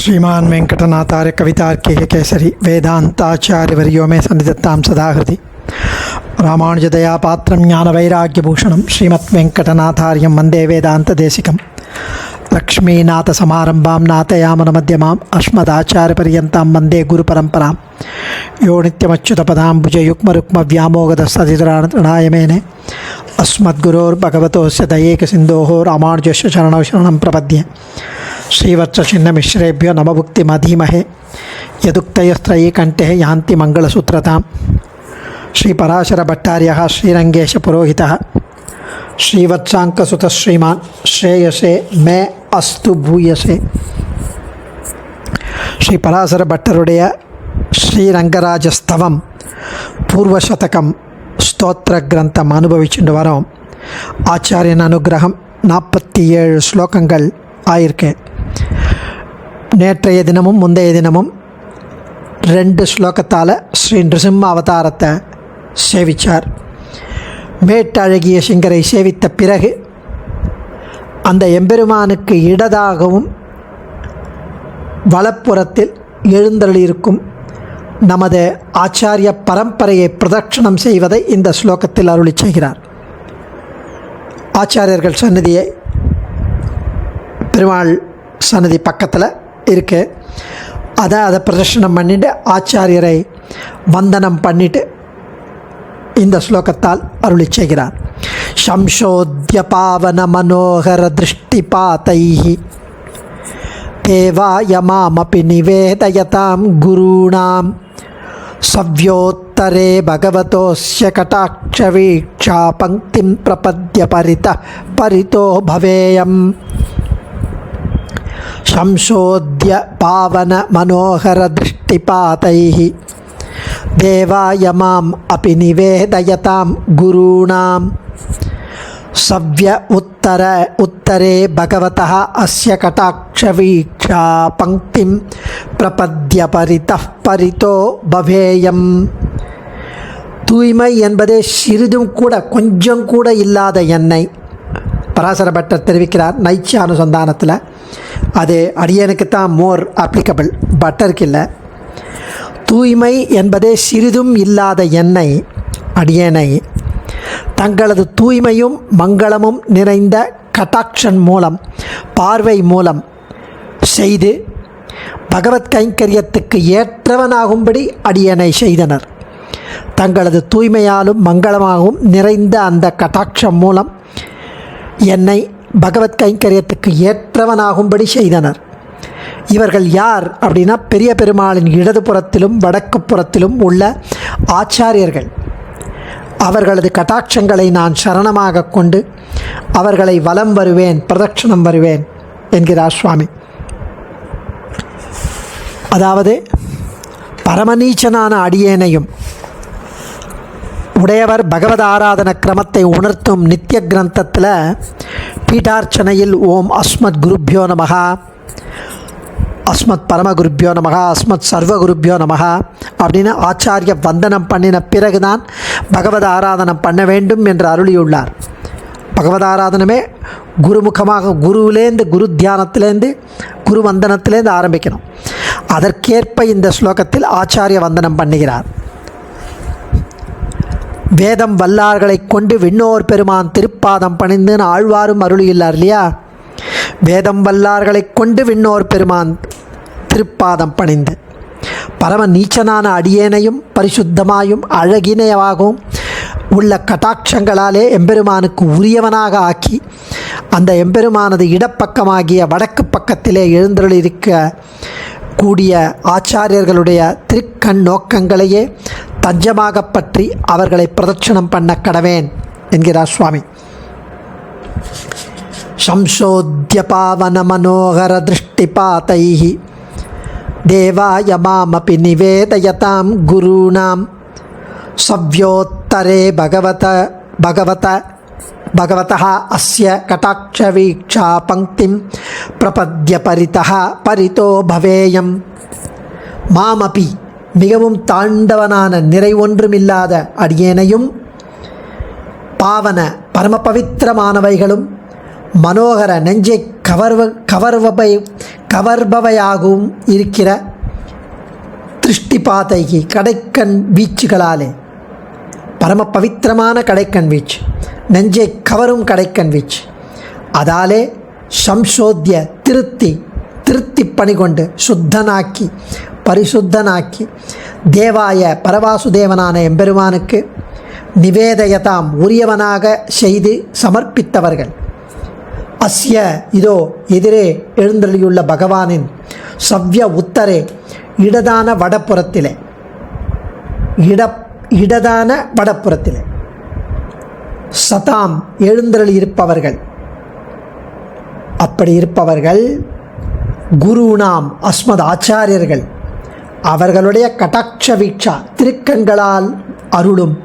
श्रीमान वेंकटनाथार्य कवितार्किक केसरी वेदांताचार्यवर्यो मे सन्निधत्तां सदाहृदि रामानुजदया पात्रं ज्ञानवैराग्यभूषणं श्रीमद्वेंकटनाथार्यं वन्दे वेदान्तदेशिकं लक्ष्मीनाथसमारम्भां नाथयामनमध्यमाम् अस्मदाचार्यपर्यन्तां वन्दे गुरुपरम्परां यो नित्यमच्युतपदाम्बुजयुग्मरुक्मव्यामोगदस्तदितराणाय मेने अस्मद्गुरोर्भगवतोस्य दयैकसिन्धोः रामानुजस्य चरणौ शरणं प्रपद्ये श्रीवत्सचिन्नमिश्रेभ्यो नमभुक्तिमधीमहे यदुक्तयस्त्रयी कंठे यान्ति मंगलसूत्रतां श्रीपराशरभट्टार्यः श्रीरंगेशपुरोहितः श्रीवत्साङ्कसुतः श्रीमान् श्रेयसे मे अस्तु भूयसे श्रीपराशरभट्टरुடைய ஸ்ரீரங்கராஜஸ்தவம் பூர்வசதகம் ஸ்தோத்திர கிரந்தம் அனுபவிச்சுட்டு வரோம். ஆச்சாரியன் அனுகிரகம் 47 ஸ்லோகங்கள் ஆயிருக்கு. நேற்றைய தினமும் முந்தைய தினமும் 2 ஸ்லோகத்தால் ஸ்ரீ நிருசிம்ம அவதாரத்தை சேவித்தார். மேட்டழகிய சிங்கரை சேவித்த பிறகு அந்த எம்பெருமானுக்கு இடதாகவும் வலப்புறத்தில் எழுந்தருளியிருக்கும் நமது ஆச்சாரிய பரம்பரையை பிரதட்சணம் செய்வதை இந்த ஸ்லோகத்தில் அருளி செய்கிறார். ஆச்சாரியர்கள் சன்னதியை பெருமாள் சன்னதி பக்கத்தில் இருக்குது. அதை பிரதர்ஷனம் பண்ணிவிட்டு ஆச்சாரியரை வந்தனம் பண்ணிவிட்டு இந்த ஸ்லோகத்தால் அருளி செய்கிறார். சம்சோத்ய பாவன மனோகர திருஷ்டி பாதைஹி தேவாய மாமபி நிவேதயதாம் குருணாம் சவ்யோத்தரே பகவதோஸ்ய கடாட்ச வீக்ஷா பங்கிம் பிரபத்ய பரிதோ பவேயம். சம்சோத்ய பாவன மனோகர திருஷ்டிபாதைஹி தேவாய மாம் அபி நிவேதயதாம் குருணாம் சவ்ய உத்தரே பகவதः அஸ்ய கடாட்ச வீக்ஷா பங்கிம் பிரபத்ய பரிதோ பவேயம். தூய்மை என்பதே சிறிதும் கூட கொஞ்சம் கூட இல்லாத எண்ணெய். பராசர பட்டர் தெரிவிக்கிறார் நைச்சிய அனுசந்தானத்தில். அது அடியனுக்குத்தான் மோர் அப்ளிகபிள், பட்டருக்கு இல்லை. தூய்மை என்பதே சிறிதும் இல்லாத எண்ணெய் அடியனை தங்களது தூய்மையும் மங்களமும் நிறைந்த கட்டாட்சன் மூலம் பார்வை மூலம் செய்து பகவத் கைங்கரியத்துக்கு ஏற்றவனாகும்படி அடியனை செய்தனர். தங்களது தூய்மையாலும் மங்களமாகவும் நிறைந்த அந்த கட்டாட்சம் மூலம் என்னை பகவத் கைங்கரியத்துக்கு ஏற்றவனாகும்படி செய்தனர். இவர்கள் யார் அப்படின்னா, பெரிய பெருமாளின் இடதுபுறத்திலும் வடக்கு புறத்திலும் உள்ள ஆச்சாரியர்கள். அவர்களது கட்டாட்சங்களை நான் சரணமாக கொண்டு அவர்களை வலம் வருவேன், பிரதட்சணம் வருவேன் என்கிறார் சுவாமி. அதாவது பரமநீச்சனான அடியேனையும் உடையவர் பகவத் ஆராதன கிரமத்தை உணர்த்தும் நித்திய கிரந்தத்தில் பீட்டார்ச்சனையில் ஓம் அஸ்மத் குருப்யோ நமகா, அஸ்மத் பரமகுருப்யோ நமகா, அஸ்மத் சர்வகுருப்யோ நமகா அப்படின்னு ஆச்சாரிய வந்தனம் பண்ணின பிறகுதான் பகவத் ஆராதனம் பண்ண வேண்டும் என்று அருளியுள்ளார். பகவத் ஆராதனமே குருமுகமாக குருவிலேருந்து குரு தியானத்திலேருந்து குரு வந்தனத்திலேருந்து ஆரம்பிக்கணும். அதற்கேற்ப இந்த ஸ்லோகத்தில் ஆச்சாரிய வந்தனம் பண்ணுகிறார். வேதம் வல்லார்களை கொண்டு விண்ணோர் பெருமான் திருப்பாதம் பணிந்துன்னு ஆழ்வாரும் அருளியுள்ளார் இல்லையா. வேதம் வல்லார்களை கொண்டு விண்ணோர் பெருமான் திருப்பாதம் பணிந்து பரம நீச்சனான அடியேனையும் பரிசுத்தமாயும் அழகினையாகவும் உள்ள கட்டாட்சங்களாலே எம்பெருமானுக்கு உரியவனாக ஆக்கி அந்த எம்பெருமானது இடப்பக்கமாகிய வடக்கு பக்கத்திலே எழுந்தருளிருக்க கூடிய ஆச்சாரியர்களுடைய திருக்கண் நோக்கங்களையே தஞ்சமாக பற்றி அவர்களை பிரதட்சணம் பண்ண கடவேன் என்கிறார் சுவாமி. சம்சோத்ய பாவன மனோகர திருஷ்டிபாதைஹி தேவாய மாமபி நிவேதயதாம் குருணாம் சவ்யோத்தரே பகவதः அஸ்ய கடாட்ச வீக்ஷா பங்கிம் பிரபத்ய பரிதோ பவேயம். மாமபி மிகவும் தாழ்ந்தவனான நிறை ஒன்றுமில்லாத அடியேனையும் பாவன பரம பவித்திரமானவைகளும் மனோகர நெஞ்சை கவர்பவையாகவும் இருக்கிற திருஷ்டிபாதைகி கடைக்கண் வீச்சுகளாலே, பரம பவித்திரமான கடைக்கண் வீச்சு, நெஞ்சை கவரும் கடைக்கண் வீச்சு, அதாலே சம்சோத்திய திருத்தி பணிகொண்டு சுத்தனாக்கி பரிசுத்தனாக்கி தேவாய பரவாசுதேவனான எம்பெருமானுக்கு நிவேதயதாம் உரியவனாக செய்து சமர்ப்பித்தவர்கள். அஸ்ய இதோ எதிரே எழுந்தருளியுள்ள பகவானின் சவ்ய உத்தரே இடதான வடப்புறத்திலே சதாம் எழுந்தருளி இருப்பவர்கள். அப்படி இருப்பவர்கள் குருநாம் அஸ்மத் ஆச்சாரியர்கள், அவர்களுடைய கடாட்ச வீட்சா திருக்கண்களால் அருளும்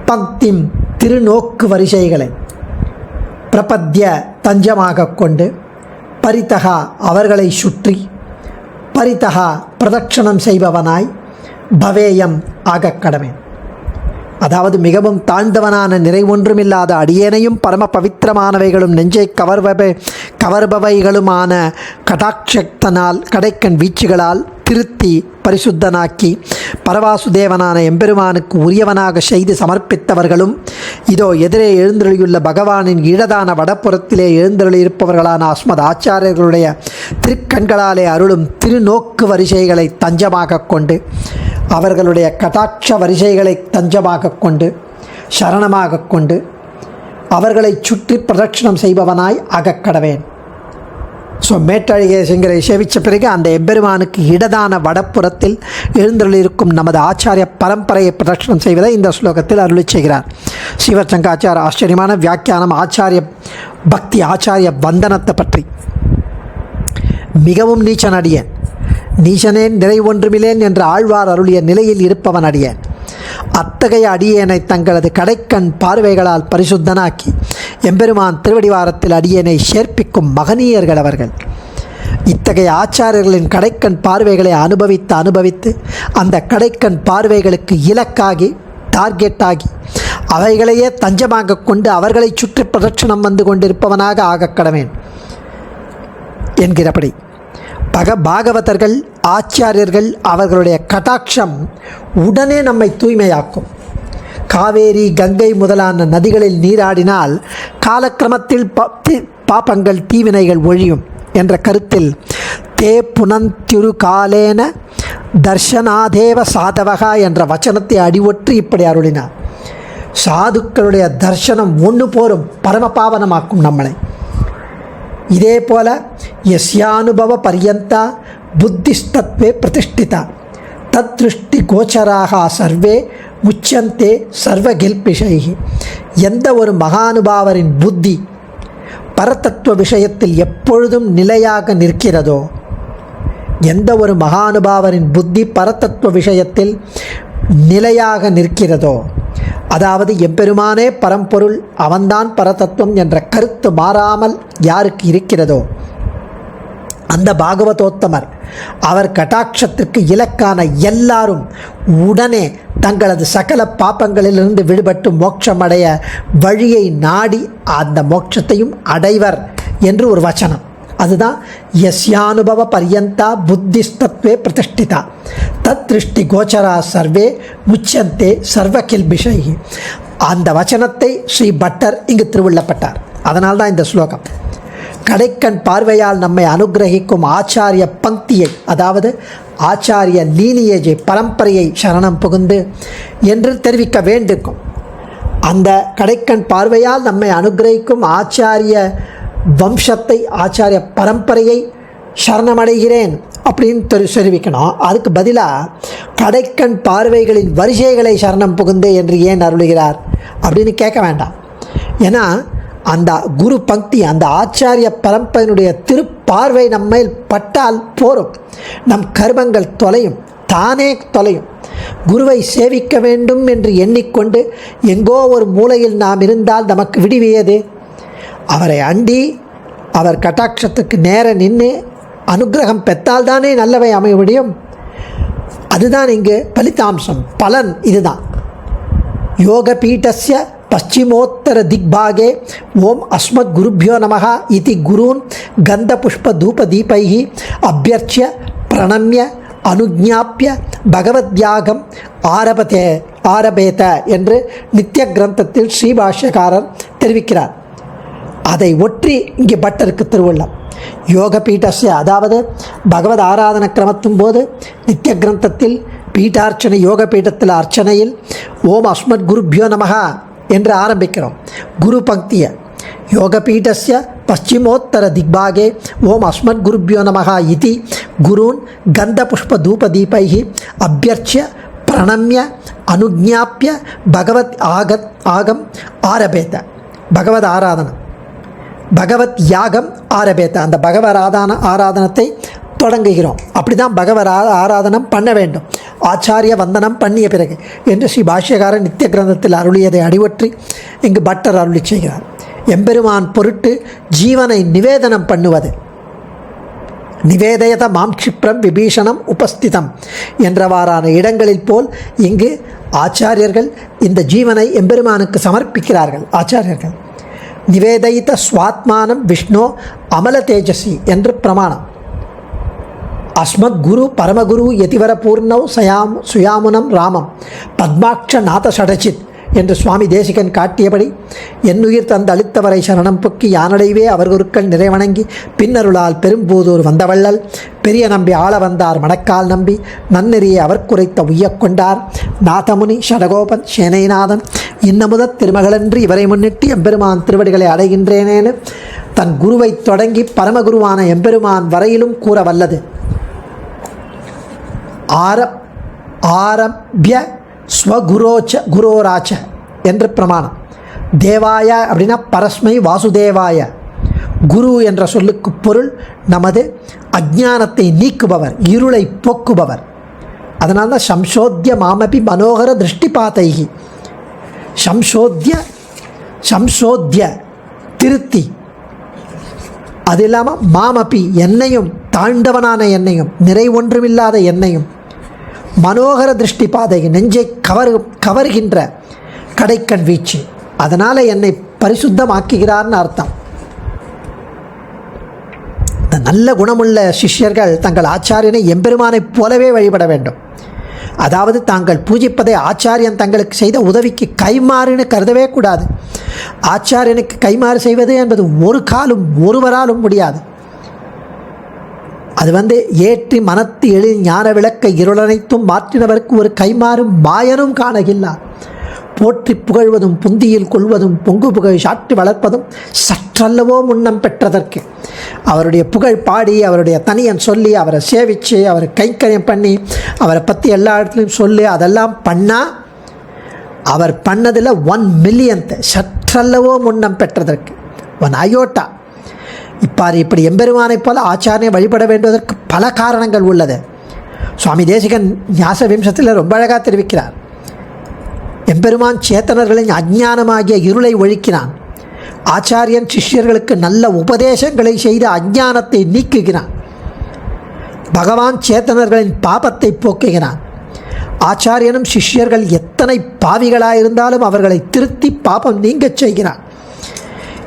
பக்திம் திருநோக்கு வரிசைகளை பிரபத்திய தஞ்சமாக கொண்டு பரிதகா அவர்களை சுற்றி பரிதகா பிரதட்சணம் செய்பவனாய் பவேயம் ஆகக் கடவேன். அதாவது மிகவும் தாழ்ந்தவனான நிறைவொன்றுமில்லாத அடியேனையும் பரம பவித்திரமானவைகளும் நெஞ்சை கவர்பவைகளுமான கடாட்சத்தனால் கடைக்கண் வீச்சுகளால் திருத்தி பரிசுத்தனாக்கி பரவாசுதேவனான எம்பெருமானுக்கு உரியவனாக செய்து சமர்ப்பித்தவர்களும் இதோ எதிரே எழுந்தருளியுள்ள பகவானின் இடதான வடப்புறத்திலே எழுந்தருளியிருப்பவர்களான அஸ்மத் ஆச்சாரியர்களுடைய திருக்கண்களாலே அருளும் திருநோக்கு வரிசைகளை தஞ்சமாக கொண்டு அவர்களுடைய கடாட்ச வரிசைகளை தஞ்சமாக கொண்டு சரணமாக கொண்டு அவர்களை சுற்றி பிரதட்சணம் செய்பவனாய் அகக்கடவேன். ஸோ மேட்டழகேசங்கரை சேவித்த பிறகு அந்த எம்பெருமானுக்கு இடதான வடப்புறத்தில் எழுந்தருளிருக்கும் நமது ஆச்சாரிய பரம்பரையை பிரதட்சணம் செய்வதை இந்த ஸ்லோகத்தில் அருளி செய்கிறார். சிவசங்காச்சார ஆச்சரியமான வியாக்கியானம் ஆச்சாரிய பக்தி ஆச்சாரிய வந்தனத்தை பற்றி. மிகவும் நீச்சன் அடியேன், நீசனேன் நிறை ஒன்றுமில்லேன் என்று ஆழ்வார் அருளிய நிலையில் இருப்பவன் அடியேன். அத்தகைய அடியேனை தங்களது கடைக்கண் பார்வைகளால் பரிசுத்தனாக்கி எம்பெருமான் திருவடிவாரத்தில் அடியேனை சேர்ப்பிக்கும் மகனீயர்கள் அவர்கள். இத்தகைய ஆச்சாரியர்களின் கடைக்கண் பார்வைகளை அனுபவித்து அந்த கடைக்கண் பார்வைகளுக்கு இலக்காகி டார்கெட்டாகி அவைகளையே தஞ்சமாக கொண்டு அவர்களை சுற்றி பிரதட்சணம் வந்து கொண்டிருப்பவனாக ஆகக்கடவேன் என்கிறபடி பாகவதர்கள் ஆச்சாரியர்கள் அவர்களுடைய கடாட்சம் உடனே நம்மை தூய்மையாக்கும். காவேரி கங்கை முதலான நதிகளில் நீராடினால் காலக்கிரமத்தில் பாபங்கள் தீவினைகள் ஒழியும் என்ற கருத்தில் தே புனந்திரு காலேன தர்ஷனாதேவ சாதவகா என்ற வச்சனத்தை அடிவொற்றி இப்படி அருளினார். சாதுக்களுடைய தர்சனம் ஒன்று போரும் பரமபாவனமாக்கும் நம்மளை. இதே போல யஸ்யானுபவ பர்யந்தா புத்திஸ்தத்வே பிரதிஷ்டிதா தத் திருஷ்டி கோச்சராக சர்வே முச்சந்தே சர்வகில்பிஷைகி. எந்த ஒரு மகானுபாவரின் புத்தி பரதத்துவ விஷயத்தில் எப்பொழுதும் நிலையாக நிற்கிறதோ, எந்த ஒரு மகானுபாவரின் புத்தி பரதத்துவ விஷயத்தில் நிலையாக நிற்கிறதோ, அதாவது எம்பெருமானே பரம்பொருள் அவன்தான் பரதத்துவம் என்ற கருத்து மாறாமல் யாருக்கு இருக்கிறதோ அந்த பாகவதோத்தமர் அவர் கடாட்சத்திற்கு இலக்கான எல்லாரும் உடனே தங்களது சகல பாப்பங்களிலிருந்து விடுபட்டு மோட்சமடைய வழியை நாடி அந்த மோட்சத்தையும் அடைவர் என்று ஒரு வச்சனம். அதுதான் யஸ்யானுபவ பர்யந்தா புத்திஸ்தத்வே பிரதிஷ்டிதா தத் திருஷ்டி கோச்சரா சர்வே முச்சந்தே சர்வகில்பிஷை. அந்த வச்சனத்தை ஸ்ரீ பட்டர் இங்கு திருவுள்ளப்பட்டார். அதனால்தான் இந்த ஸ்லோகம் கடைக்கண் பார்வையால் நம்மை அனுகிரகிக்கும் ஆச்சாரிய பங்கியை, அதாவது ஆச்சாரிய லீனியேஜை பரம்பரையை சரணம் புகுந்து என்று தெரிவிக்க வேண்டும். அந்த கடைக்கண் பார்வையால் நம்மை அனுகிரகிக்கும் ஆச்சாரிய வம்சத்தை ஆச்சாரிய பரம்பரையை சரணமடைகிறேன் அப்படின்னு தெரிவிக்கணும். அதுக்கு பதிலாக கடைக்கண் பார்வைகளின் வரிசைகளை சரணம் புகுந்தே என்று ஏன் அருளுகிறார் அப்படின்னு கேட்க வேண்டாம். ஏன்னா அந்த குரு பக்தி, அந்த ஆச்சாரிய பரம்பரையினுடைய திருப்பார்வை நம்மை பட்டால் போரும், நம் கர்மங்கள் தொலையும், தானே தொலையும். குருவை சேவிக்க வேண்டும் என்று எண்ணிக்கொண்டு எங்கோ ஒரு மூலையில் நாம் இருந்தால் நமக்கு விடிவியது. அவரை அண்டி அவர் கட்டாட்சத்துக்கு நேர நின்று அனுகிரகம் பெற்றால்தானே நல்லவை அமைய முடியும். அதுதான் இங்கு பலிதாம்சம், பலன் இதுதான். யோக பீட்டஸ்ய பश्चिमोत्तर दिग्भागे ओम अस्मद्गुरुभ्यो नमः इति गुरून् गन्धपुष्पधूपदीपैः अभ्यर्च्य प्रणम्य अनुज्ञाप्य भगवद्यागम ஆரபேத என்று நித்திய கிரந்தத்தில் ஸ்ரீபாஷ்யக்காரர் தெரிவிக்கிறார். அதை ஒற்றி இங்கே பட்டருக்கு திருவுள்ளம். யோக பீட்டஸ்ய, அதாவது பகவத் ஆராதன கிரமத்தும் போது நித்திய கிரந்தத்தில் பீட்டார்ச்சனை யோக பீட்டத்தில் அர்ச்சனையில் ஓம் அஸ்மத் குருப்யோ நமஹா என்று ஆரம்பிக்கிறோம். குரு பக்தியை யோகபீட்டஸ்ய பश्चिमोत्तर दिग्भागे ओम अस्मत् गुरुभ्यो नमः इति गुरून् गन्धपुष्पधूपदीपैः अभ्यर्च्य प्रणम्य अनुज्ञाप्य भगवत् आगम आरभेत. பகவத் ஆராதனம், பகவத் யாகம் ஆரபேத்த, அந்த பகவத் ஆராதனத்தை தொடங்குகிறோம். அப்படி தான் பகவத் ஆராதனம் பண்ண வேண்டும், ஆச்சாரிய வந்தனம் பண்ணிய பிறகு என்று ஸ்ரீ பாஷ்யக்காரர் நித்திய கிரந்தத்தில் அருளியதை அடிவற்றி இங்கு பட்டர் அருளி செய்கிறார். எம்பெருமான் பொருட்டு ஜீவனை நிவேதனம் பண்ணுவது, நிவேதயத மாம் க்ஷிப்ரம் விபீஷணம் உபஸ்திதம் என்றவாறான இடங்களில் போல் இங்கு ஆச்சாரியர்கள் இந்த ஜீவனை எம்பெருமானுக்கு சமர்ப்பிக்கிறார்கள். ஆச்சாரியர்கள் நிவேதயித்த ஸ்வாத்மானம் விஷ்ணு அமல தேஜசி என்று பிரமாணம். அஸ்மத் குரு பரமகுரு யதிவர பூர்ணவ் சுயாமுனம் ராமம் பத்மாட்ச நாத சடச்சித் என்று சுவாமி தேசிகன் காட்டியபடி என்னுயிர் தந்து அளித்தவரை சரணம் பொக்கி யானடைவே அவர் குருக்கள் நிறைவணங்கி பின்னருளால் பெரும்பூதூர் வந்தவள்ளல் பெரிய நம்பி ஆள வந்தார் மணக்கால் நம்பி நன்னெறியை அவர் குறைத்த உய்யக் கொண்டார் நாதமுனி ஷடகோபன் சேனைநாதன் இன்னமுத திருமகளன்று இவரை முன்னிட்டு எம்பெருமான் திருவடிகளை அடைகின்றேனேன்னு தன் குருவை தொடங்கி பரமகுருவான எம்பெருமான் வரையிலும் கூற வல்லது. ஆரம்பிய குரோராச்ச என்று பிரமாணம். தேவாய அப்படின்னா பரஸ்மை வாசுதேவாய. குரு என்ற சொல்லுக்கு பொருள் நமது அஜ்ஞானத்தை நீக்குபவர், இருளை போக்குபவர். அதனால தான் சம்சோத்திய மாமபி மனோகர திருஷ்டிபாதைகி, சம்சோத்திய திருத்தி, அது இல்லாமல் மாமபி என்னையும், தாழ்ந்தவனான என்னையும், நிறைவொன்றுமில்லாத என்னையும், மனோகர திருஷ்டி பாதை நெஞ்சை கவர்கின்ற கடைக்கண் வீச்சு, அதனால் என்னை பரிசுத்தமாக்குகிறார்னு அர்த்தம். இந்த நல்ல குணமுள்ள சிஷ்யர்கள் தங்கள் ஆச்சாரியனை எம்பெருமானைப் போலவே வழிபட வேண்டும். அதாவது தாங்கள் பூஜிப்பதை ஆச்சாரியன் தங்களுக்கு செய்த உதவிக்கு கைமாறுன்னு கருதவே கூடாது. ஆச்சாரியனுக்கு கைமாறு செய்வது என்பது ஒரு காலும் ஒருவராலும் முடியாது. அது ஏற்றி மனத்து எழில் ஞான விளக்க இருளனைத்தும் மாற்றினவருக்கு ஒரு கைமாறும் மாயனும் காணகில்லார். போற்றி புகழ்வதும் புந்தியில் கொள்வதும் பொங்கு புகழ் சாற்றி வளர்ப்பதும் சற்றல்லவோ முன்னம் பெற்றதற்கு. அவருடைய புகழ் பாடி, அவருடைய தனியன் சொல்லி, அவரை சேவித்து, அவரை கைக்கரியம் பண்ணி, அவரை பற்றி எல்லா இடத்துலையும் சொல்லி, அதெல்லாம் பண்ணால் அவர் பண்ணதில் 1 மில்லியன்த் சற்றல்லவோ முன்னம் பெற்றதற்கு 1 அயோட்டா. இப்படி எம்பெருமானைப் போல ஆச்சாரியை வழிபட வேண்டுவதற்கு பல காரணங்கள் உள்ளது. சுவாமி தேசிகன் ஞாச விம்சத்தில் ரொம்ப அழகாக தெரிவிக்கிறார். எம்பெருமான் சேத்தனர்களின் அஞ்ஞானமாகிய இருளை ஒழிக்கிறான். ஆச்சாரியன் சிஷ்யர்களுக்கு நல்ல உபதேசங்களை செய்து அஞ்ஞானத்தை நீக்குகிறான். பகவான் சேத்தனர்களின் பாபத்தை போக்குகிறான். ஆச்சாரியனும் சிஷ்யர்கள் எத்தனை பாவிகளாயிருந்தாலும் அவர்களை திருத்தி பாபம் நீங்கச் செய்கிறான்.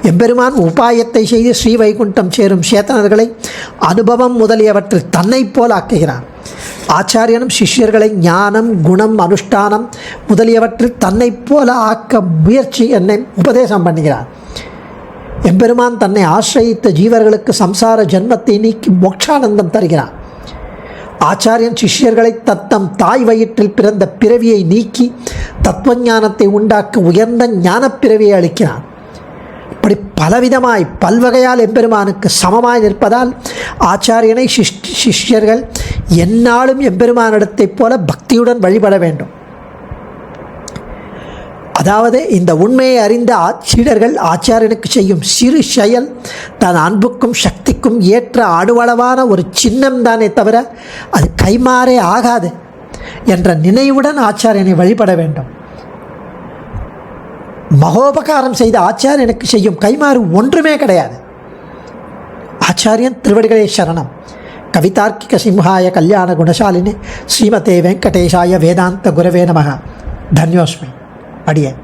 எம்பெருமான் உபாயத்தை செய்து ஸ்ரீவைகுண்டம் சேரும் சேத்தனர்களை அனுபவம் முதலியவற்றில் தன்னை போல் ஆக்குகிறான். ஆச்சாரியனும் சிஷ்யர்களை ஞானம், குணம், அனுஷ்டானம் முதலியவற்றில் தன்னை போல ஆக்க முயற்சி என்னை உபதேசம் பண்ணுகிறான். எம்பெருமான் தன்னை ஆசிரியித்த ஜீவர்களுக்கு சம்சார ஜன்மத்தை நீக்கி மோட்சானந்தம் தருகிறான். ஆச்சாரியன் சிஷ்யர்களை தத்தம் தாய் வயிற்றில் பிறந்த பிறவியை நீக்கி தத்துவஞானத்தை உண்டாக்க உயர்ந்த ஞானப் பிறவியை அளிக்கிறான். இப்படி பலவிதமாய் பல்வகையால் எம்பெருமானுக்கு சமமாய் நிற்பதால் ஆச்சாரியனை சிஷ்யர்கள் எந்நாளும் எம்பெருமானிடத்தைப் போல பக்தியுடன் வழிபட வேண்டும். அதாவது இந்த உண்மையை அறிந்த சீடர்கள் ஆச்சாரியனுக்கு செய்யும் சிறு செயல் தன் அன்புக்கும் சக்திக்கும் ஏற்ற அணுவளவான ஒரு சின்னம்தானே தவிர அது கைமாறே ஆகாது என்ற நினைவுடன் ஆச்சாரியனை வழிபட வேண்டும். மகோபகாரம் செய்த ஆச்சாரியனுக்கு செய்யும் கைமாறு ஒன்றுமே கிடையாது. ஆச்சாரியன் திருவடிகளே சரணம். கவிதார்க்கிக சிம்ஹாய கல்யாண குணசாலினி ஸ்ரீமதே வெங்கடேஷாய வேதாந்த குரவே நமஹ. தன்யோஸ்மி. அடியேன்.